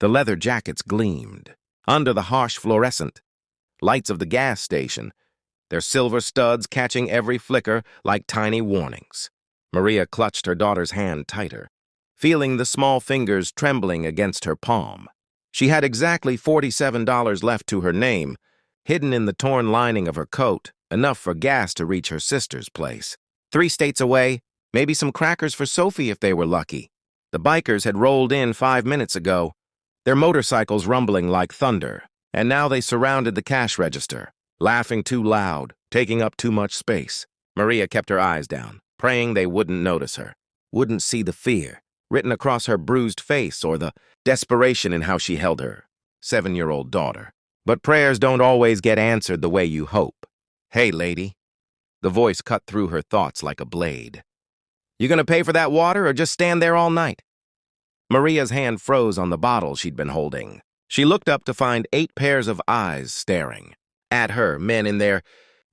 The leather jackets gleamed. Under the harsh fluorescent lights of the gas station, their silver studs catching every flicker like tiny warnings. Maria clutched her daughter's hand tighter, feeling the small fingers trembling against her palm. She had exactly $47 left to her name, hidden in the torn lining of her coat, enough for gas to reach her sister's place. 3 states away, maybe some crackers for Sophie if they were lucky. The bikers had rolled in 5 minutes ago, their motorcycles rumbling like thunder, and now they surrounded the cash register, laughing too loud, taking up too much space. Maria kept her eyes down, praying they wouldn't notice her, wouldn't see the fear written across her bruised face or the desperation in how she held her 7-year-old daughter. But prayers don't always get answered the way you hope. "Hey, lady." The voice cut through her thoughts like a blade. "You gonna pay for that water or just stand there all night?" Maria's hand froze on the bottle she'd been holding. She looked up to find 8 pairs of eyes staring at her, men in their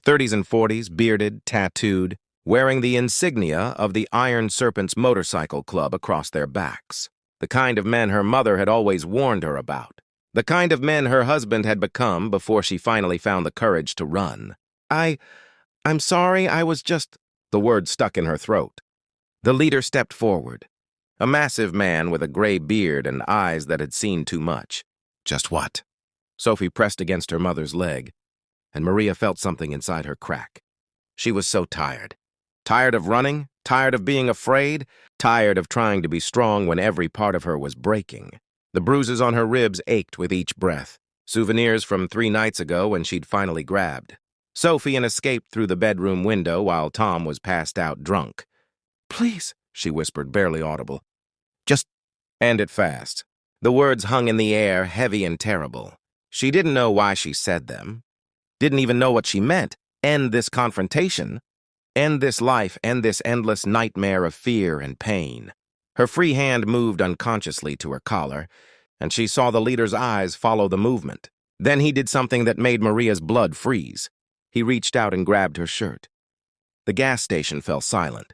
30s and 40s, bearded, tattooed, wearing the insignia of the Iron Serpents motorcycle club across their backs. The kind of men her mother had always warned her about. The kind of men her husband had become before she finally found the courage to run. I'm sorry, I was just..." The word stuck in her throat. The leader stepped forward, a massive man with a gray beard and eyes that had seen too much. "Just what?" Sophie pressed against her mother's leg, and Maria felt something inside her crack. She was so tired. Tired of running, tired of being afraid, tired of trying to be strong when every part of her was breaking. The bruises on her ribs ached with each breath, souvenirs from 3 nights ago when she'd finally grabbed Sophie and escaped through the bedroom window while Tom was passed out drunk. "Please," she whispered, barely audible. "Just end it fast." The words hung in the air, heavy and terrible. She didn't know why she said them, didn't even know what she meant. End this confrontation. End this life, end this endless nightmare of fear and pain. Her free hand moved unconsciously to her collar, and she saw the leader's eyes follow the movement. Then he did something that made Maria's blood freeze. He reached out and grabbed her shirt. The gas station fell silent.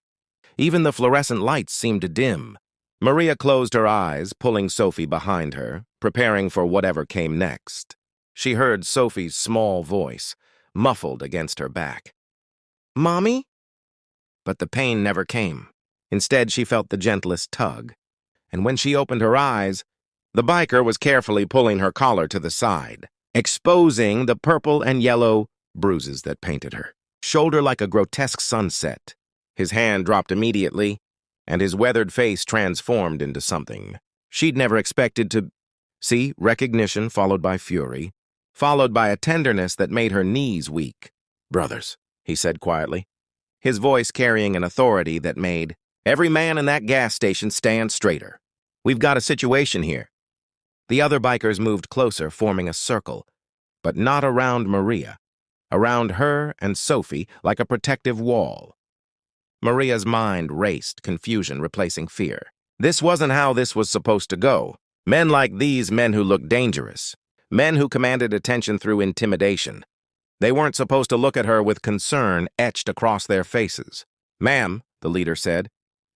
Even the fluorescent lights seemed to dim. Maria closed her eyes, pulling Sophie behind her, preparing for whatever came next. She heard Sophie's small voice, muffled against her back. "Mommy?" But the pain never came. Instead, she felt the gentlest tug. And when she opened her eyes, the biker was carefully pulling her collar to the side, exposing the purple and yellow bruises that painted her shoulder like a grotesque sunset. His hand dropped immediately, and his weathered face transformed into something she'd never expected to see. Recognition followed by fury, followed by a tenderness that made her knees weak. "Brothers," he said quietly, his voice carrying an authority that made every man in that gas station stand straighter. "We've got a situation here." The other bikers moved closer, forming a circle, but not around Maria, around her and Sophie like a protective wall. Maria's mind raced, confusion replacing fear. This wasn't how this was supposed to go. Men like these, men who looked dangerous, men who commanded attention through intimidation. They weren't supposed to look at her with concern etched across their faces. "Ma'am," the leader said,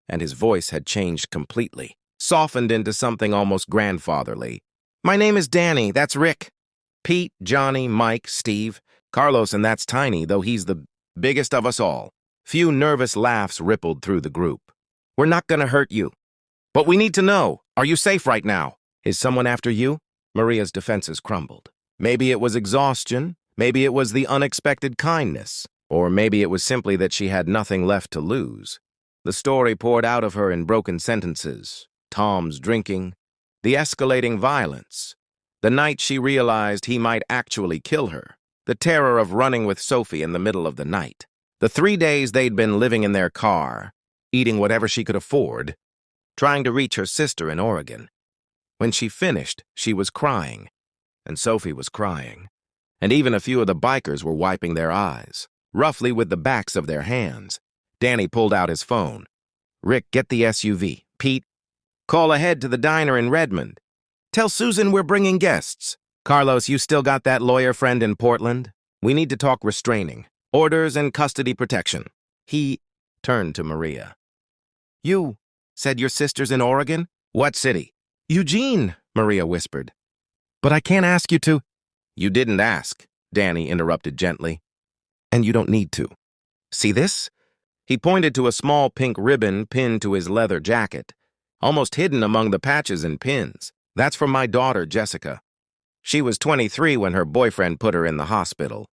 and his voice had changed completely, softened into something almost grandfatherly. "My name is Danny, that's Rick. Pete, Johnny, Mike, Steve, Carlos, and that's Tiny, though he's the biggest of us all." Few nervous laughs rippled through the group. "We're not gonna hurt you. But we need to know, are you safe right now? Is someone after you?" Maria's defenses crumbled. Maybe it was exhaustion, maybe it was the unexpected kindness, or maybe it was simply that she had nothing left to lose. The story poured out of her in broken sentences. Tom's drinking, the escalating violence, the night she realized he might actually kill her, the terror of running with Sophie in the middle of the night, the 3 days they'd been living in their car, eating whatever she could afford, trying to reach her sister in Oregon. When she finished, she was crying, and Sophie was crying, and even a few of the bikers were wiping their eyes, roughly with the backs of their hands. Danny pulled out his phone. "Rick, get the SUV. Pete, call ahead to the diner in Redmond. Tell Susan we're bringing guests. Carlos, you still got that lawyer friend in Portland? We need to talk restraining, orders and custody protection." He turned to Maria. "You said your sister's in Oregon? What city?" "Eugene," Maria whispered. "But I can't ask you to—" "You didn't ask," Danny interrupted gently. "And you don't need to. See this?" He pointed to a small pink ribbon pinned to his leather jacket, almost hidden among the patches and pins. "That's from my daughter, Jessica. She was 23 when her boyfriend put her in the hospital.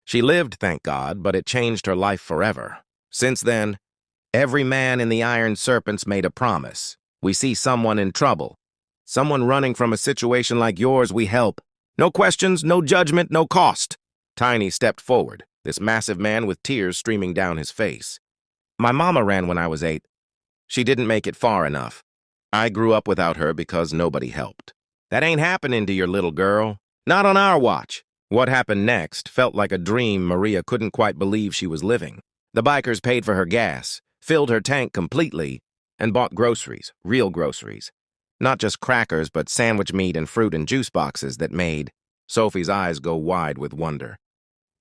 She lived, thank God, but it changed her life forever. Since then, every man in the Iron Serpents made a promise. We see someone in trouble, someone running from a situation like yours, we help. No questions, no judgment, no cost." Tiny stepped forward, this massive man with tears streaming down his face. "My mama ran when I was 8. She didn't make it far enough. I grew up without her because nobody helped. That ain't happening to your little girl. Not on our watch." What happened next felt like a dream Maria couldn't quite believe she was living. The bikers paid for her gas, filled her tank completely, and bought groceries, real groceries. Not just crackers, but sandwich meat and fruit and juice boxes that made Sophie's eyes go wide with wonder.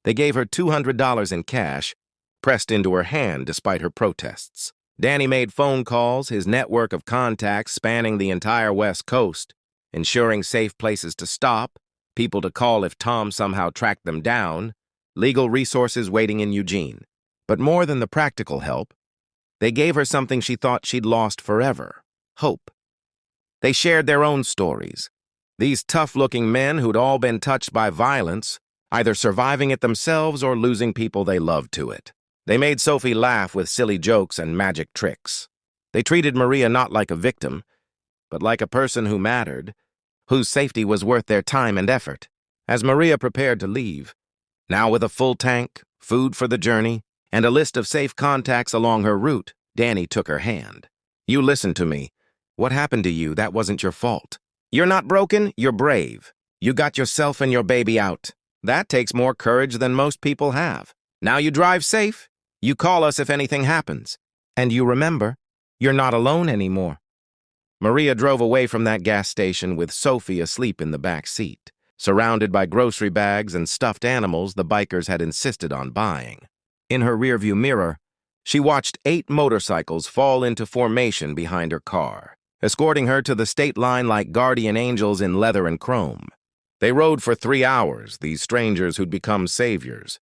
They gave her $200 in cash, pressed into her hand despite her protests. Danny made phone calls, his network of contacts spanning the entire West Coast, ensuring safe places to stop, people to call if Tom somehow tracked them down, legal resources waiting in Eugene. But more than the practical help, they gave her something she thought she'd lost forever: hope. They shared their own stories. These tough-looking men who'd all been touched by violence, either surviving it themselves or losing people they loved to it. They made Sophie laugh with silly jokes and magic tricks. They treated Maria not like a victim, but like a person who mattered, whose safety was worth their time and effort. As Maria prepared to leave, now with a full tank, food for the journey, and a list of safe contacts along her route, Danny took her hand. "You listen to me. What happened to you, that wasn't your fault. You're not broken, you're brave. You got yourself and your baby out. That takes more courage than most people have. Now you drive safe. You call us if anything happens. And you remember, you're not alone anymore." Maria drove away from that gas station with Sophie asleep in the back seat, surrounded by grocery bags and stuffed animals the bikers had insisted on buying. In her rearview mirror, she watched 8 motorcycles fall into formation behind her car, escorting her to the state line like guardian angels in leather and chrome. They rode for 3 hours, these strangers who'd become saviors,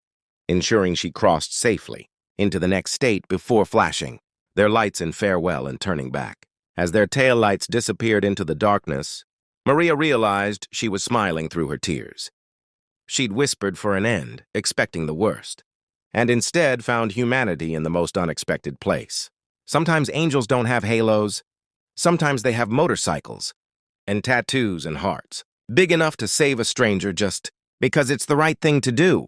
ensuring she crossed safely into the next state before flashing their lights in farewell and turning back. As their taillights disappeared into the darkness, Maria realized she was smiling through her tears. She'd whispered for an end, expecting the worst, and instead found humanity in the most unexpected place. Sometimes angels don't have halos. Sometimes they have motorcycles and tattoos and hearts, big enough to save a stranger just because it's the right thing to do.